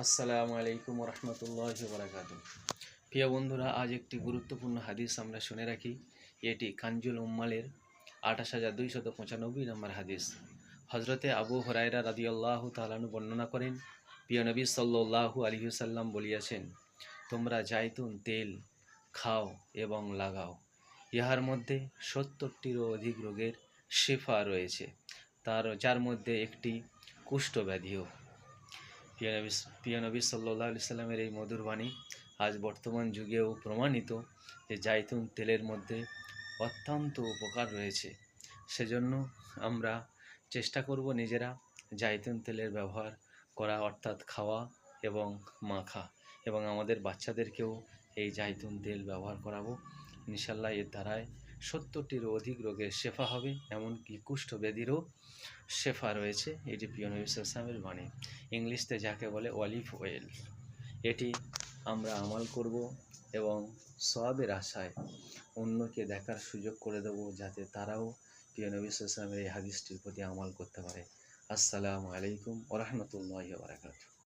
আসসালামু আলাইকুম রহমতুল্লাহি ওয়া বারাকাতুহু। প্রিয় বন্ধুরা, আজ একটি গুরুত্বপূর্ণ হাদিস আমরা শুনে রাখি। এটি কানজুল উম্মালের ২৮,২৯৫ নম্বর হাদিস। হজরতে আবু হুরায়রা রাদিয়াল্লাহু তাআলা আনহু বর্ণনা করেন, প্রিয় নবী সাল্লাল্লাহু আলাইহি ওয়াসাল্লাম বলিয়াছেন, তোমরা জাইতুন তেল খাও এবং লাগাও, ইহার মধ্যে ৭০টিরও অধিক রোগের শিফা রয়েছে, যার মধ্যে একটি কুষ্ঠব্যাধিও। প্রিয় নবী সাল্লাল্লাহু আলাইহি সাল্লামের এই মধুর বাণী আজ বর্তমান যুগেও প্রমাণিত যে জাইতুন তেলের মধ্যে অত্যন্ত উপকার রয়েছে। সেজন্য আমরা চেষ্টা করব নিজেরা জাইতুন তেলের ব্যবহার করা, অর্থাৎ খাওয়া এবং মাখা, এবং আমাদের বাচ্চাদেরকেও এই জাইতুন তেল ব্যবহার করাবো। ইনশাল্লাহ এর দ্বারায় ৭০টিরও অধিক রোগের শেফা হবে, এমনকি কুষ্ঠব্যাধিরও শেফা রয়েছে। এটি প্রিয় নবী সাল্লাল্লাহু আলাইহি ওয়াসাল্লামের বাণী। ইংলিশতে যাকে বলে অলিভ অয়েল। এটি আমরা আমল করব এবং সওয়াবের আশায় অন্যকে দেখার সুযোগ করে দেব, যাতে তারাও প্রিয় নবী সাল্লাল্লাহু আলাইহি ওয়াসাল্লামের এই হাদিসটির প্রতি আমল করতে পারে। আসসালামু আলাইকুম ওয়া রাহমাতুল্লাহি ওয়া বারাকাতুহু।